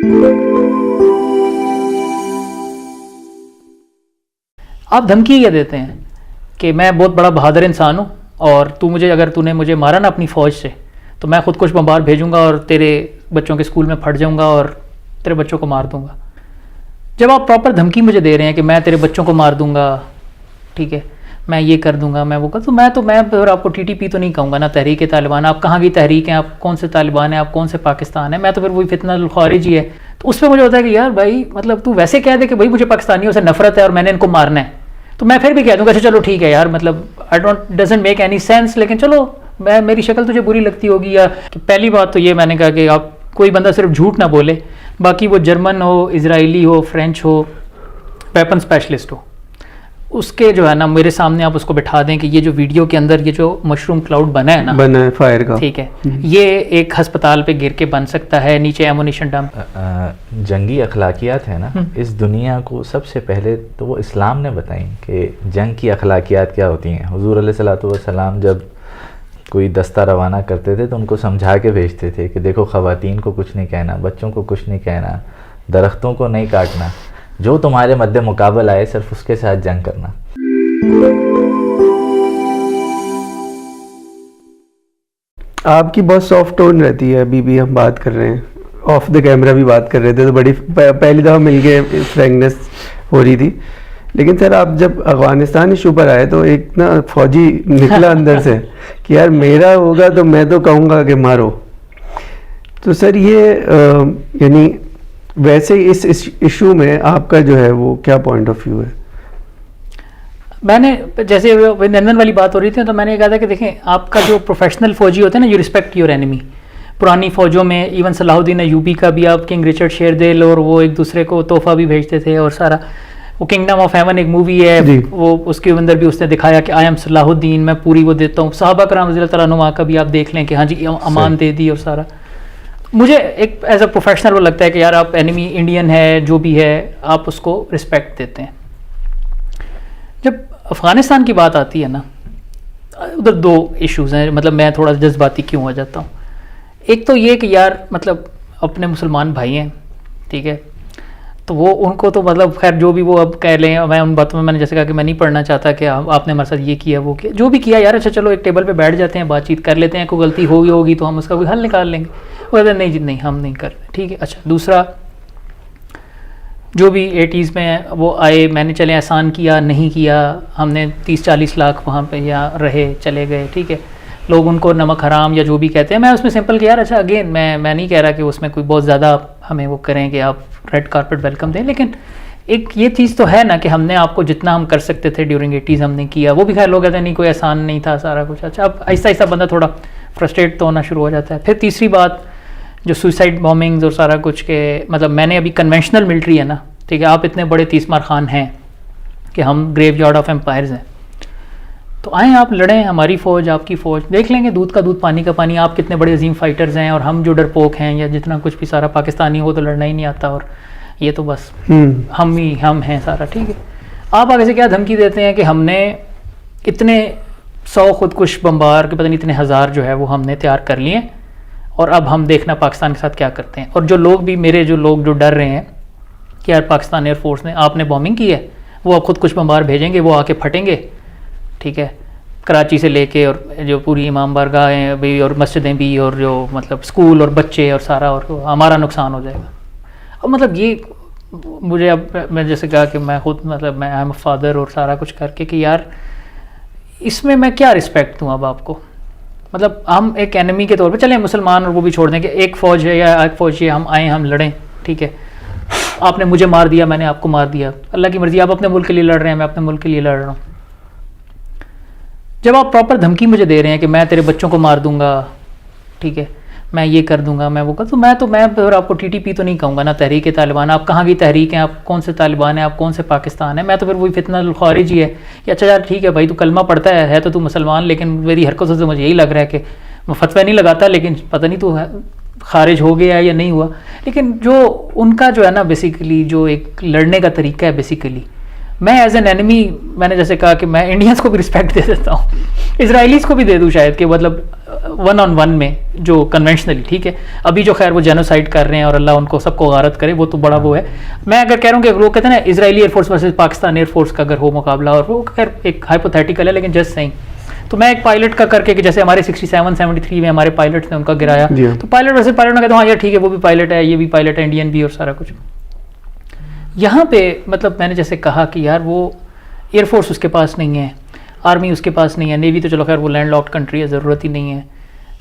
آپ دھمکی یہ دیتے ہیں کہ میں بہت بڑا بہادر انسان ہوں اور اگر تو نے مجھے مارا نا اپنی فوج سے تو میں خود کش بمبار بھیجوں گا اور تیرے بچوں کے اسکول میں پھٹ جاؤں گا اور تیرے بچوں کو مار دوں گا. جب آپ پراپر دھمکی مجھے دے رہے ہیں کہ میں تیرے بچوں کو مار دوں گا, ٹھیک ہے, میں یہ کر دوں گا, میں وہ کر, تو میں پھر آپ کو ٹی ٹی پی تو نہیں کہوں گا نا, تحریک طالبان. آپ کہاں کی تحریک ہیں, آپ کون سے طالبان ہیں, آپ کون سے پاکستان ہیں, میں تو پھر وہی فتنہ الخوارج ہی ہے. تو اس پہ مجھے ہوتا ہے کہ یار بھائی مطلب تو ویسے کہہ دے کہ بھائی مجھے پاکستانیوں سے نفرت ہے اور میں نے ان کو مارنا ہے, تو میں پھر بھی کہہ دوں گا اچھا چلو ٹھیک ہے یار, مطلب ڈزنٹ میک اینی سینس, لیکن چلو میری شکل تجھے بری لگتی ہوگی. یا پہلی بات تو یہ میں نے کہا کہ آپ کوئی بندہ صرف جھوٹ نہ بولے, باقی وہ جرمن ہو, اسرائیلی ہو, فرینچ ہو, ویپن اسپیشلسٹ ہو, اس کے جو ہے نا میرے سامنے آپ اس کو بٹھا دیں کہ یہ جو ویڈیو کے اندر یہ جو مشروم کلاؤڈ بنا ہے نا فائر کا, ٹھیک ہے, یہ ایک ہسپتال پہ گر کے بن سکتا ہے, نیچے ایمونیشن ڈمپ. جنگی اخلاقیات ہے نا, اس دنیا کو سب سے پہلے تو وہ اسلام نے بتائیں کہ جنگ کی اخلاقیات کیا ہوتی ہیں. حضور علیہ الصلوۃ والسلام جب کوئی دستہ روانہ کرتے تھے تو ان کو سمجھا کے بھیجتے تھے کہ دیکھو خواتین کو کچھ نہیں کہنا, بچوں کو کچھ نہیں کہنا, درختوں کو نہیں کاٹنا, جو تمہارے مد مقابل آئے صرف اس کے ساتھ جنگ کرنا. آپ کی بہت سافٹ ٹون رہتی ہے. ابھی بھی ہم بات کر رہے ہیں, آف دا کیمرہ بھی بات کر رہے تھے, تو بڑی پہلی دفعہ مل کے فرینکنیس ہو رہی تھی. لیکن سر آپ جب افغانستان ایشو پر آئے تو ایک نا فوجی نکلا اندر سے کہ یار میرا ہوگا تو میں تو کہوں گا کہ مارو. تو سر یہ یعنی ویسے اس ایشو میں آپ کا جو ہے وہ کیا پوائنٹ آف ویو ہے؟ میں نے جیسے نندن والی بات ہو رہی تھی تو میں نے کہا تھا کہ دیکھیں آپ کا جو پروفیشنل فوجی ہوتے ہیں نا, یو رسپیکٹ یور اینیمی. پرانی فوجوں میں ایون صلاح الدین ایوبی کا بھی, آپ کنگ رچرڈ شیردل, اور وہ ایک دوسرے کو تحفہ بھی بھیجتے تھے اور سارا. وہ کنگڈم آف ہیون ایک مووی ہے, وہ اس کے اندر بھی اس نے دکھایا کہ آئی ایم صلاح الدین, میں پوری وہ دیتا ہوں. صحابہ کرام رضی اللہ تعالیٰ عنہ کا بھی آپ دیکھ لیں کہ ہاں جی امان دے دی اور سارا. مجھے ایک ایز اے پروفیشنل وہ لگتا ہے کہ یار آپ اینیمی انڈین ہے جو بھی ہے آپ اس کو رسپیکٹ دیتے ہیں. جب افغانستان کی بات آتی ہے نا, ادھر دو ایشوز ہیں, مطلب میں تھوڑا جذباتی کیوں ہو جاتا ہوں. ایک تو یہ کہ یار مطلب اپنے مسلمان بھائی ہیں, ٹھیک ہے, تو وہ ان کو تو مطلب خیر جو بھی وہ اب کہہ لیں, میں ان باتوں میں نے جیسے کہا کہ میں نہیں پڑھنا چاہتا کہ آپ نے ہمارے ساتھ یہ کیا وہ کیا, جو بھی کیا یار اچھا چلو ایک ٹیبل پہ بیٹھ جاتے ہیں, بات چیت کر لیتے ہیں, کوئی غلطی ہوگی تو ہم اس کا کوئی حل نکال لیں گے. وہ کہتے ہیں نہیں جی نہیں ہم نہیں کر رہے, ٹھیک ہے. اچھا دوسرا جو بھی 80s میں وہ آئے, میں نے چلے احسان کیا نہیں کیا, ہم نے 30-40 لاکھ وہاں پہ یا رہے چلے گئے, ٹھیک ہے, لوگ ان کو نمک حرام یا جو بھی کہتے ہیں. میں اس میں سمپل کہ یار اچھا اگین میں نہیں کہہ رہا کہ اس میں کوئی بہت زیادہ ہمیں وہ کریں کہ آپ ریڈ کارپٹ ویلکم دیں, لیکن ایک یہ چیز تو ہے نا کہ ہم نے آپ کو جتنا ہم کر سکتے تھے ڈیورنگ 80s ہم نے کیا. وہ بھی خیر لوگ کہتے ہیں نہیں کوئی احسان نہیں تھا سارا کچھ. اچھا اب آہستہ آہستہ بندہ تھوڑا فرسٹریٹ تو ہونا شروع ہو جاتا ہے. پھر تیسری بات جو سوئسائڈ بامبنگز اور سارا کچھ کے مطلب میں نے ابھی کنونشنل ملٹری ہے نا, ٹھیک ہے, آپ اتنے بڑے تیس مار خان ہیں کہ ہم گریو یارڈ آف امپائرز ہیں, تو آئیں آپ لڑیں, ہماری فوج آپ کی فوج, دیکھ لیں گے دودھ کا دودھ پانی کا پانی, آپ کتنے بڑے عظیم فائٹرز ہیں اور ہم جو ڈرپوک ہیں یا جتنا کچھ بھی سارا پاکستانی ہو تو لڑنا ہی نہیں آتا اور یہ تو بس ہم ہیں سارا, ٹھیک ہے. آپ آگے سے کیا دھمکی دیتے ہیں کہ ہم نے اتنے 100 خودکش بمبار کے پتہ نہیں اتنے ہزار جو ہے وہ ہم نے تیار کر لیے اور اب ہم دیکھنا پاکستان کے ساتھ کیا کرتے ہیں. اور جو لوگ بھی میرے جو لوگ جو ڈر رہے ہیں کہ یار پاکستان ایئر فورس نے آپ نے بامبنگ کی ہے, وہ اب خود کچھ بمبار بھیجیں گے, وہ آ کے پھٹیں گے, ٹھیک ہے, کراچی سے لے کے اور جو پوری امام بارگاہیں بھی اور مسجدیں بھی اور جو مطلب اسکول اور بچے اور سارا, اور ہمارا نقصان ہو جائے گا. اب مطلب یہ مجھے اب میں جیسے کہا کہ میں خود مطلب میں آئی ایم اے فادر اور سارا کچھ کر کے کہ یار اس میں کیا رسپیکٹ دوں اب آپ کو. مطلب ہم ایک اینیمی کے طور پہ چلیں مسلمان اور وہ بھی چھوڑ دیں کہ ایک فوج ہے یا ایک فوج ہے, ہم آئیں ہم لڑیں, ٹھیک ہے, آپ نے مجھے مار دیا میں نے آپ کو مار دیا, اللہ کی مرضی, آپ اپنے ملک کے لیے لڑ رہے ہیں میں اپنے ملک کے لیے لڑ رہا ہوں. جب آپ پراپر دھمکی مجھے دے رہے ہیں کہ میں تیرے بچوں کو مار دوں گا, ٹھیک ہے, میں یہ کر دوں گا, میں وہ کر, تو میں پھر آپ کو ٹی ٹی پی تو نہیں کہوں گا نا, تحریک طالبان. آپ کہاں کی تحریک ہیں, آپ کون سے طالبان ہیں, آپ کون سے پاکستان ہیں, میں تو پھر وہی فتنہ الخوارج ہی ہے کہ اچھا یار ٹھیک ہے بھائی تو کلمہ پڑھتا ہے تو مسلمان, لیکن میری حرکتوں سے مجھے یہی لگ رہا ہے کہ میں فتویٰ نہیں لگاتا لیکن پتہ نہیں تو خارج ہو گیا یا نہیں ہوا. لیکن جو ان کا جو ہے نا بیسیکلی جو ایک لڑنے کا طریقہ ہے بیسیکلی, میں ایز این اینیمی میں نے جیسے کہا کہ میں انڈینس کو بھی رسپیکٹ دے دیتا ہوں, اسرائیلیز کو بھی دے دوں شاید کہ مطلب ون آن ون میں جو کنونشنلی ٹھیک ہے. ابھی جو خیر وہ جینوسائڈ کر رہے ہیں اور اللہ ان کو سب کو غارت کرے, وہ تو بڑا وہ ہے. میں اگر کہہ رہا ہوں کہ لوگ کہتے ہیں نا Israeli air force versus Pakistan air force کا اگر ہو مقابلہ, اور وہ خیر ایک ہائپوتھیٹیکل ہے لیکن جسٹ سینگ. تو میں ایک پائلٹ کا کر کے کہ جیسے ہمارے 67-73 میں ہمارے پائلٹ نے ان کا گرایا, تو پائلٹ ویسے پائلٹ میں کہتا ہوں ہاں یار ٹھیک ہے وہ بھی پائلٹ ہے, یہ بھی پائلٹ ہے, انڈین بھی, اور سارا کچھ. یہاں پہ مطلب میں نے جیسے کہا کہ یار وہ ایئر فورس اس کے پاس نہیں ہے, آرمی اس کے پاس نہیں ہے, نیوی تو چلو خیر وہ لینڈ لاکڈ کنٹری ہے, ضرورت ہی نہیں ہے.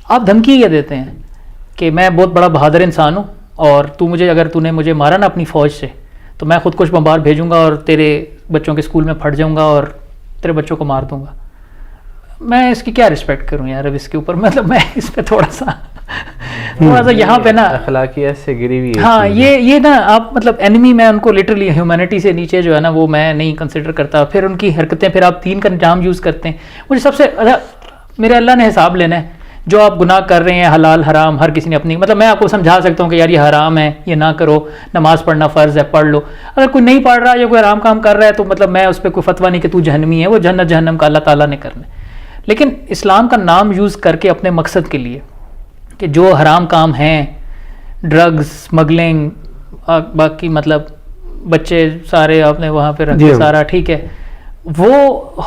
آپ دھمکی یہ دیتے ہیں کہ میں بہت بڑا بہادر انسان ہوں اور تو مجھے اگر تو نے مجھے مارا نا اپنی فوج سے تو میں خود کش بمبار بھیجوں گا اور تیرے بچوں کے اسکول میں پھٹ جاؤں گا اور تیرے بچوں کو مار دوں گا. میں اس کی کیا رسپیکٹ کروں یار اب اس کے اوپر, مطلب میں اس پہ تھوڑا سا یہاں پہ نا اخلاقیات سے گری ہوئی. ہاں یہ نا آپ مطلب اینیمی, میں ان کو لٹرلی ہیومینٹی سے نیچے جو ہے نا وہ میں نہیں کنسیڈر کرتا. پھر ان کی حرکتیں, پھر آپ 3 کا نظام یوز کرتے ہیں. مجھے سب سے میرے اللہ نے حساب لینا ہے جو آپ گناہ کر رہے ہیں, حلال حرام ہر کسی نے اپنی, مطلب میں آپ کو سمجھا سکتا ہوں کہ یار یہ حرام ہے, یہ نہ کرو, نماز پڑھنا فرض ہے, پڑھ لو. اگر کوئی نہیں پڑھ رہا یا کوئی حرام کام کر رہا ہے تو مطلب میں اس پہ کوئی فتویٰ نہیں کہ تو جہنمی ہے, وہ جنت جہنم کا اللہ تعالیٰ نے کرنا ہے. لیکن اسلام کا نام یوز کر کے اپنے مقصد کے لیے کہ جو حرام کام ہیں, ڈرگز, اسمگلنگ, باقی مطلب بچے سارے آپ نے وہاں پہ رکھے سارا ٹھیک ہے, وہ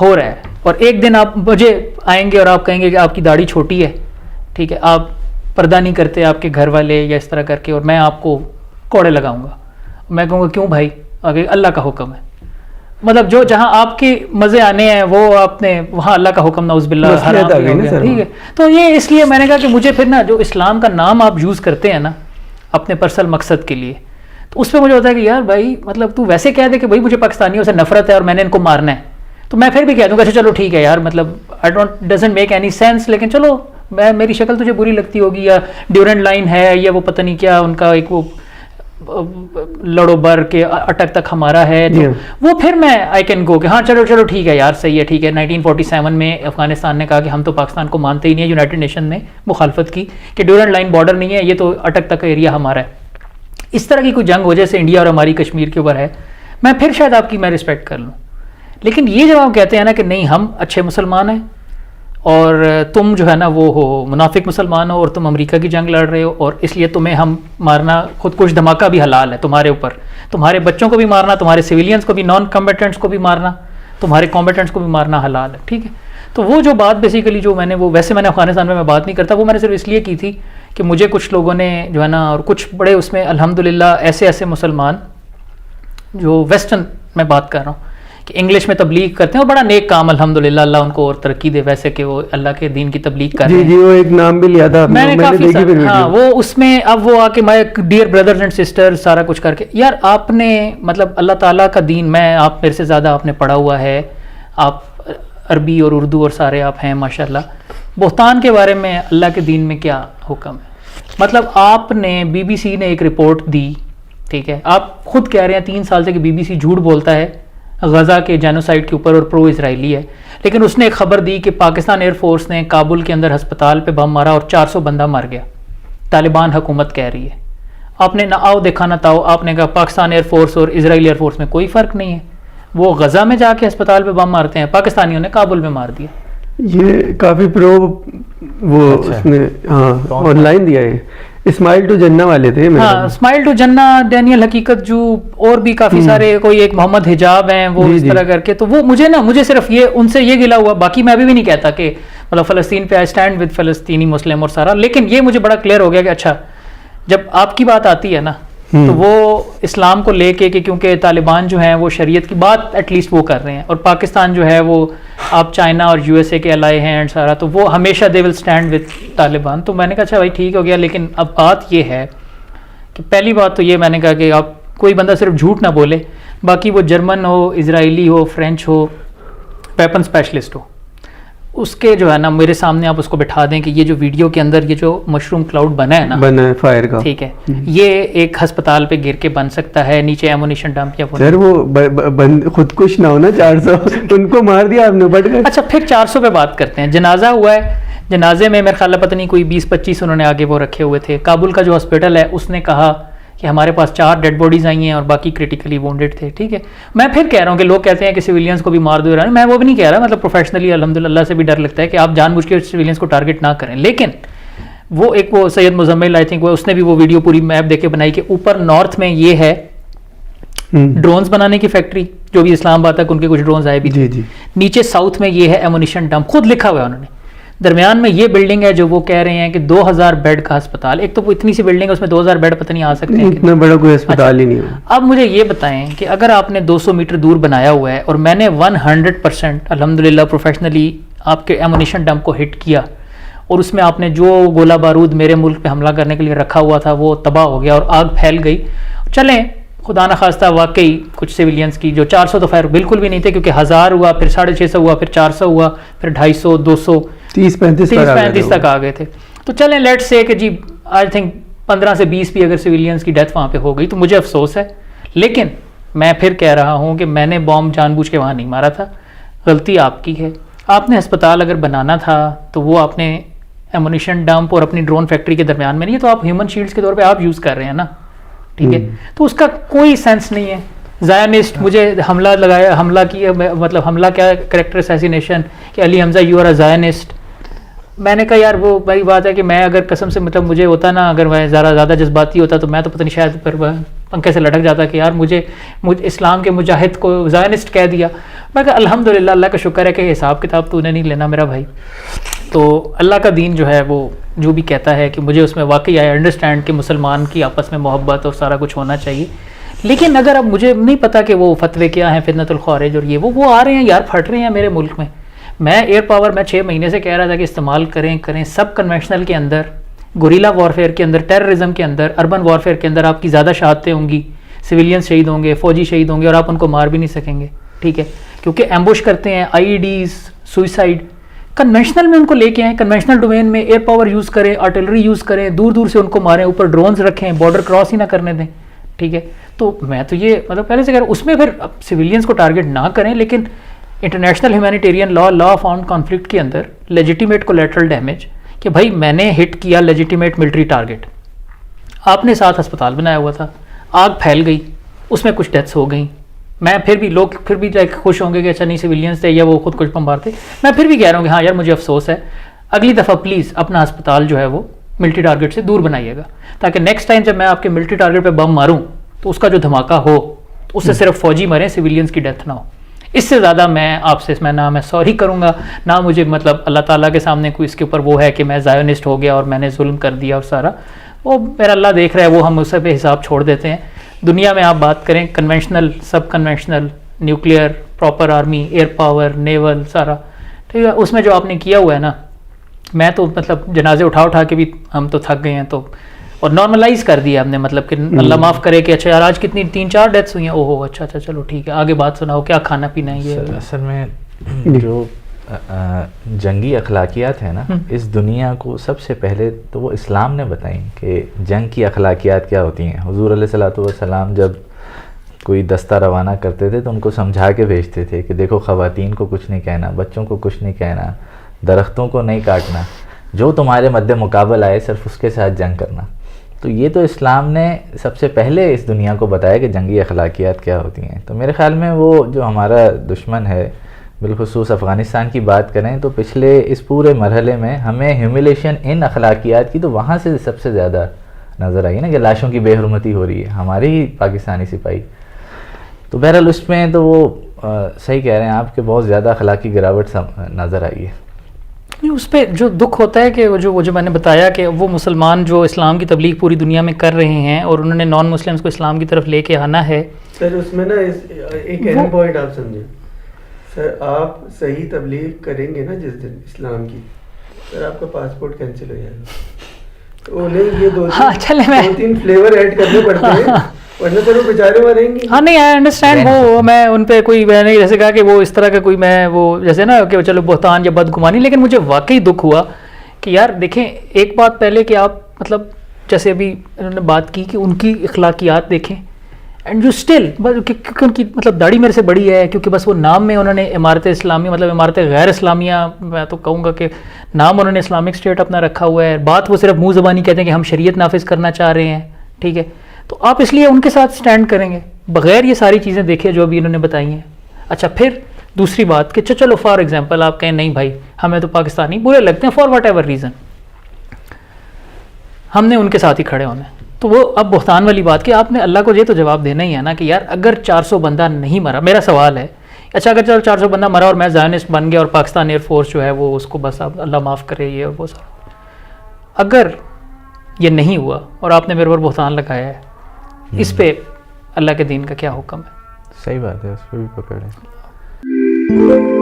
ہو رہا ہے. اور ایک دن آپ مجھے آئیں گے اور آپ کہیں گے کہ آپ کی داڑھی چھوٹی ہے ٹھیک ہے, آپ پردہ نہیں کرتے آپ کے گھر والے یا اس طرح کر کے, اور میں آپ کو کوڑے لگاؤں گا. میں کہوں گا کیوں بھائی, آگے اللہ کا حکم ہے. مطلب جو جہاں آپ کے مزے آنے ہیں وہ آپ نے وہاں اللہ کا حکم نعوذ باللہ حرام ہو گیا ٹھیک ہے. تو یہ اس لیے میں نے کہا کہ مجھے پھر نا جو اسلام کا نام آپ یوز کرتے ہیں نا اپنے پرسنل مقصد کے لیے, تو اس پہ مجھے ہوتا ہے کہ یار بھائی مطلب تو ویسے کہہ دے کہ بھائی مجھے پاکستانیوں سے نفرت ہے اور میں نے ان کو مارنا ہے, تو میں پھر بھی کہہ دوں گا اچھا چلو ٹھیک ہے یار, مطلب ڈزنٹ میک اینی سینس, لیکن چلو میں میری شکل تجھے بری لگتی ہوگی, یا ڈیورنٹ لائن ہے, یا وہ پتہ نہیں کیا ان کا ایک وہ لڑو بر کے اٹک تک ہمارا ہے, تو وہ پھر میں آئی کین گو کہ ہاں چلو ٹھیک ہے یار صحیح ہے ٹھیک ہے. 1947 میں افغانستان نے کہا کہ ہم تو پاکستان کو مانتے ہی نہیں ہے, یونائٹڈ نیشن نے مخالفت کی کہ ڈیورنٹ لائن بارڈر نہیں ہے, یہ تو اٹک تک ایریا ہمارا ہے. اس طرح کی کوئی جنگ ہو جیسے انڈیا اور ہماری کشمیر کے اوپر ہے, میں پھر شاید آپ کی میں رسپیکٹ کر لوں. لیکن یہ جب آپ کہتے ہیں نا کہ نہیں ہم اچھے مسلمان ہیں اور تم جو ہے نا وہ ہو منافق مسلمان ہو اور تم امریکہ کی جنگ لڑ رہے ہو, اور اس لیے تمہیں ہم مارنا خودکش دھماکہ بھی حلال ہے تمہارے اوپر, تمہارے بچوں کو بھی مارنا, تمہارے سویلینز کو بھی, نان کمبیٹنٹس کو بھی مارنا, تمہارے کمبیٹنٹس کو بھی مارنا حلال ہے ٹھیک ہے. تو وہ جو بات بیسیکلی جو میں نے وہ ویسے میں نے افغانستان میں بات نہیں کرتا, وہ میں نے صرف اس لیے کی تھی کہ مجھے کچھ لوگوں نے جو ہے نا, اور کچھ بڑے اس میں الحمدللہ ایسے مسلمان جو ویسٹرن میں بات کر رہا ہوں کہ انگلش میں تبلیغ کرتے ہیں, اور بڑا نیک کام الحمدللہ, اللہ ان کو اور ترقی دے, ویسے کہ وہ اللہ کے دین کی تبلیغ کر رہے ہیں. جی وہ ایک نام بھی لیا تھا میں نے کافی ہاں وہ اس میں, اب وہ آ کے my dear brothers and sister سارا کچھ کر کے, یار آپ نے مطلب اللہ تعالیٰ کا دین, میں آپ میرے سے زیادہ آپ نے پڑھا ہوا ہے, آپ عربی اور اردو اور سارے آپ ہیں ماشاءاللہ. بہتان کے بارے میں اللہ کے دین میں کیا حکم ہے, مطلب آپ نے بی بی سی نے ایک رپورٹ دی ٹھیک ہے, آپ خود کہہ رہے ہیں 3 سال سے کہ بی بی سی جھوٹ بولتا ہے غزہ کے جینوسائڈ کے اوپر اور پرو اسرائیلی ہے, لیکن اس نے ایک خبر دی کہ پاکستان ایئر فورس نے کابل کے اندر ہسپتال پہ بم مارا اور 400 بندہ مر گیا. طالبان حکومت کہہ رہی ہے. آپ نے نہ آؤ دیکھا نہ تاؤ, آپ نے کہا پاکستان ایئر فورس اور اسرائیل ایئر فورس میں کوئی فرق نہیں ہے, وہ غزہ میں جا کے ہسپتال پہ بم مارتے ہیں, پاکستانیوں نے کابل میں مار دیا. یہ کافی پرو وہ اس نے ہاں آن لائن دیا ہے. اسماعیل ٹو جنہ والے تھے, ہاں اسماعیل ٹو جنہ, ڈینیل حقیقت جو, اور بھی کافی سارے, کوئی ایک محمد حجاب ہیں وہ اس طرح کر کے. تو وہ مجھے صرف یہ ان سے یہ گلا ہوا, باقی میں ابھی بھی نہیں کہتا کہ مطلب فلسطین پہ آئی اسٹینڈ ود فلسطینی مسلم اور سارا, لیکن یہ مجھے بڑا کلیئر ہو گیا کہ اچھا جب آپ کی بات آتی ہے نا تو وہ اسلام کو لے کے کہ کیونکہ طالبان جو ہیں وہ شریعت کی بات ایٹ لیسٹ وہ کر رہے ہیں, اور پاکستان جو ہے وہ آپ چائنا اور یو ایس اے کے الائے ہیں اینڈ سارا, تو وہ ہمیشہ دے ول اسٹینڈ وتھ طالبان. تو میں نے کہا اچھا بھائی ٹھیک ہو گیا, لیکن اب بات یہ ہے کہ پہلی بات تو یہ میں نے کہا کہ آپ کوئی بندہ صرف جھوٹ نہ بولے, باقی وہ جرمن ہو, اسرائیلی ہو, فرینچ ہو, ویپن اسپیشلسٹ ہو, اس کے جو ہے نا میرے سامنے آپ اس کو بٹھا دیں کہ یہ جو ویڈیو کے اندر یہ جو مشروم کلاؤڈ بنا ہے نا, بنا ہے فائر کا ٹھیک ہے, یہ ایک ہسپتال پہ گر کے بن سکتا ہے, نیچے ایمونیشن ڈمپ یا سر وہ خودکش نہ ہونا 400 ان کو مار دیا آپ نے بٹ گئے. اچھا پھر 400 پہ بات کرتے ہیں. جنازہ ہوا ہے, جنازے میں میرے خیال ہے پتہ نہیں کوئی 20-25 انہوں نے آگے وہ رکھے ہوئے تھے. کابل کا جو ہاسپٹل ہے اس نے کہا کہ ہمارے پاس 4 ڈیڈ باڈیز آئی ہیں اور باقی کرٹیکلی وونڈیڈ تھے. ٹھیک ہے, میں پھر کہہ رہا ہوں کہ لوگ کہتے ہیں کہ سویلینس کو بھی مار دو ایران, میں وہ بھی نہیں کہہ رہا, مطلب پروفیشنلی الحمدللہ سے بھی ڈر لگتا ہے کہ آپ جان بوجھ کے سویلینس کو ٹارگیٹ نہ کریں. لیکن وہ ایک وہ سید مزمل آئی تھنک اس نے بھی وہ ویڈیو پوری میپ دے کے بنائی کہ اوپر نارتھ میں یہ ہے ڈرونز بنانے کی فیکٹری, جو بھی اسلام آباد تک ان کے کچھ ڈرونز آئے بھی تھے. نیچے ساؤتھ میں یہ ہے ایمونیشن ڈمپ, خود لکھا ہوا ہے انہوں نے. درمیان میں یہ بلڈنگ ہے جو وہ کہہ رہے ہیں کہ 2000 بیڈ کا ہسپتال. ایک تو وہ اتنی سی بلڈنگ ہے, اس میں 2000 بیڈ پتہ نہیں آ سکتے ہیں, اتنا بڑا کوئی ہسپتال ہی نہیں ہے. اب مجھے یہ بتائیں کہ اگر آپ نے 200 میٹر دور بنایا ہوا ہے اور میں نے 100% الحمدللہ پروفیشنلی آپ کے ایمونیشن ڈمپ کو ہٹ کیا, اور اس میں آپ نے جو گولہ بارود میرے ملک پہ حملہ کرنے کے لیے رکھا ہوا تھا وہ تباہ ہو گیا اور آگ پھیل گئی. چلیں خدا نخواستہ واقعی کچھ سویلینس کی جو 400 تو خیر بالکل بھی نہیں تھے, کیونکہ 1000 ہوا, پھر 650 ہوا, پھر 400 ہوا, پھر 250, 200, 30-35 تک آ گئے تھے. تو چلیں لیٹ سے کہ جی آئی تھنک 15 سے 20 بھی اگر سویلینس کی ڈیتھ وہاں پہ ہو گئی تو مجھے افسوس ہے. لیکن میں پھر کہہ رہا ہوں کہ میں نے بام جان بوجھ کے وہاں نہیں مارا تھا, غلطی آپ کی ہے. آپ نے ہسپتال اگر بنانا تھا تو وہ آپ نے ایمونیشن ڈمپ اور اپنی ڈرون فیکٹری کے درمیان میں نہیں, تو آپ ہیومن شیلڈز کے طور پہ آپ یوز کر رہے ہیں نا. ٹھیک ہے, تو اس کا کوئی سینس نہیں ہے. زائنسٹ مجھے حملہ کیا, مطلب حملہ کیا, کریکٹر اسیسینیشن کہ علی حمزہ یو آر اے زائنسٹ. میں نے کہا یار وہ بھائی بات ہے کہ میں اگر قسم سے مطلب مجھے ہوتا نا, اگر میں زیادہ جذباتی ہوتا تو میں تو پتہ نہیں شاید پھر پنکھے سے لٹک جاتا کہ یار مجھے اسلام کے مجاہد کو زائنسٹ کہہ دیا. میں کہا الحمدللہ اللہ کا شکر ہے کہ حساب کتاب تو انہیں نہیں لینا میرا بھائی. تو اللہ کا دین جو ہے وہ جو بھی کہتا ہے کہ مجھے اس میں واقعی آئی انڈرسٹینڈ کہ مسلمان کی آپس میں محبت اور سارا کچھ ہونا چاہیے. لیکن اگر اب مجھے نہیں پتا کہ وہ فتوے کیا ہیں, فتنۃ الخوارج اور یہ وہ آ رہے ہیں یار, پھٹ رہے ہیں میرے ملک میں. میں ایئر پاور میں 6 مہینے سے کہہ رہا تھا کہ استعمال کریں سب کنونشنل کے اندر, گوریلا وارفیئر کے اندر, ٹیررزم کے اندر, اربن وارفیئر کے اندر آپ کی زیادہ شہادتیں ہوں گی, سویلینس شہید ہوں گے, فوجی شہید ہوں گے, اور آپ ان کو مار بھی نہیں سکیں گے. ٹھیک ہے, کیونکہ ایمبوش کرتے ہیں, آئی ای ڈیز, سوئسائڈ. کنونشنل میں ان کو لے کے آئیں, کنونشنل ڈومین میں ایئر پاور یوز کریں, آرٹلری یوز کریں, دور سے ان کو ماریں, اوپر ڈرونز رکھیں, بارڈر کراس ہی نہ کرنے دیں. ٹھیک ہے, تو میں تو یہ مطلب پہلے سے کہہ رہا ہوں, اس میں پھر سویلینس کو ٹارگیٹ نہ کریں, لیکن international humanitarian law of armed conflict کے اندر لیجیٹیمیٹ کولیٹرل ڈیمیج کہ بھائی میں نے ہٹ کیا لیجیٹیمیٹ ملٹری ٹارگیٹ. آپ نے ساتھ ہسپتال بنایا ہوا تھا, آگ پھیل گئی, اس میں کچھ ڈیتھس ہو گئیں. میں پھر بھی لوگ پھر بھی خوش ہوں گے کہ اچھا نہیں سویلینس تھے یا وہ خود کچھ بمبار تھے. میں پھر بھی کہہ رہا ہوں کہ ہاں یار مجھے افسوس ہے, اگلی دفعہ پلیز اپنا ہسپتال جو ہے وہ ملٹری ٹارگیٹ سے دور بنائیے گا, تاکہ نیکسٹ ٹائم جب میں آپ کے ملٹری ٹارگیٹ پہ بم ماروں تو اس کا جو دھماکہ ہو اس سے صرف فوجی مریں, سویلینس کی ڈیتھ نہ ہو. اس سے زیادہ میں آپ سے نہ میں سوری کروں گا, نہ مجھے مطلب اللہ تعالیٰ کے سامنے کوئی اس کے اوپر وہ ہے کہ میں زائونسٹ ہو گیا اور میں نے ظلم کر دیا, اور سارا وہ میرا اللہ دیکھ رہا ہے, وہ ہم اس پہ حساب چھوڑ دیتے ہیں. دنیا میں آپ بات کریں conventional, subconventional, nuclear, proper army, air power, naval, سارا ٹھیک ہے, اس میں جو آپ نے کیا ہوا ہے نا, میں تو مطلب جنازے اٹھا کے بھی ہم تو تھک گئے ہیں. تو اور نارملائز کر دیا ہم نے, مطلب کہ اللہ معاف کرے کہ اچھا یار آج کتنی 3-4 ڈیتھس ہوئی ہیں, او ہو اچھا چلو ٹھیک ہے, آگے بات سناؤ, کیا کھانا پینا ہے. یہ اصل میں جو جنگی اخلاقیات ہیں نا, اس دنیا کو سب سے پہلے تو وہ اسلام نے بتائیں کہ جنگ کی اخلاقیات کیا ہوتی ہیں. حضور علیہ الصلوۃ والسلام جب کوئی دستہ روانہ کرتے تھے تو ان کو سمجھا کے بھیجتے تھے کہ دیکھو خواتین کو کچھ نہیں کہنا, بچوں کو کچھ نہیں کہنا, درختوں کو نہیں کاٹنا, جو تمہارے مد مقابل آئے صرف اس کے ساتھ جنگ کرنا. تو یہ تو اسلام نے سب سے پہلے اس دنیا کو بتایا کہ جنگی اخلاقیات کیا ہوتی ہیں. تو میرے خیال میں وہ جو ہمارا دشمن ہے, بالخصوص افغانستان کی بات کریں تو پچھلے اس پورے مرحلے میں ہمیں ہیوملیشن ان اخلاقیات کی تو وہاں سے سب سے زیادہ نظر آئی نا, کہ لاشوں کی بے حرمتی ہو رہی ہے ہماری ہی پاکستانی سپاہی. تو بہرحال اس میں تو وہ صحیح کہہ رہے ہیں آپ کہ بہت زیادہ اخلاقی گراوٹ نظر آئی ہے. اس پہ جو دکھ ہوتا ہے کہ وہ جو میں نے بتایا کہ وہ مسلمان جو اسلام کی تبلیغ پوری دنیا میں کر رہے ہیں اور انہوں نے نان مسلمس کو اسلام کی طرف لے کے آنا ہے. سر اس میں نا ایک اہم پوائنٹ آپ سمجھیں, سر آپ صحیح تبلیغ کریں گے نا جس دن اسلام کی, سر آپ کا پاسپورٹ کینسل ہو جائے گا. تو انہیں یہ 2-3 فلیور ایڈ کرنے پڑتے ہیں, ورنہ تو وہ بیچارے مریں گے. ہاں نہیں, آئی انڈرسٹینڈ. وہ میں ان پہ کوئی میں نے جیسے کہا کہ وہ اس طرح کا کوئی میں وہ جیسے نا کہ چلو بہتان یا بدگمانی, لیکن مجھے واقعی دکھ ہوا کہ یار دیکھیں ایک بات پہلے کہ آپ مطلب جیسے ابھی انہوں نے بات کی کہ ان کی اخلاقیات دیکھیں, اینڈ یو اسٹل کیونکہ ان کی مطلب داڑھی میرے سے بڑی ہے, کیونکہ بس وہ نام میں انہوں نے عمارت اسلامی مطلب عمارت غیر اسلامیہ, میں تو کہوں گا کہ نام انہوں نے اسلامک اسٹیٹ اپنا رکھا ہوا ہے. بات وہ صرف منہ زبانی کہتے ہیں کہ ہم شریعت نافذ کرنا چاہ رہے ہیں. ٹھیک ہے, تو آپ اس لیے ان کے ساتھ سٹینڈ کریں گے بغیر یہ ساری چیزیں دیکھے جو ابھی انہوں نے بتائی ہیں. اچھا پھر دوسری بات کہ چلو فار ایگزامپل آپ کہیں نہیں بھائی ہمیں تو پاکستانی برے لگتے ہیں فار واٹ ایور ریزن, ہم نے ان کے ساتھ ہی کھڑے ہونا ہے. تو وہ اب بہتان والی بات کہ آپ نے اللہ کو یہ تو جواب دینا ہی ہے نا کہ یار اگر 400 بندہ نہیں مرا, میرا سوال ہے اچھا اگر چلو 400 بندہ مرا اور میں زائنسٹ بن گیا اور پاکستان ایئر فورس جو ہے وہ اس کو بس اب اللہ معاف کرے یہ وہ سب, اگر یہ نہیں ہوا اور آپ نے میرے پر بہتان لگایا ہے, اس پہ اللہ کے دین کا کیا حکم ہے؟ صحیح بات ہے, اس پہ بھی پکڑ ہے.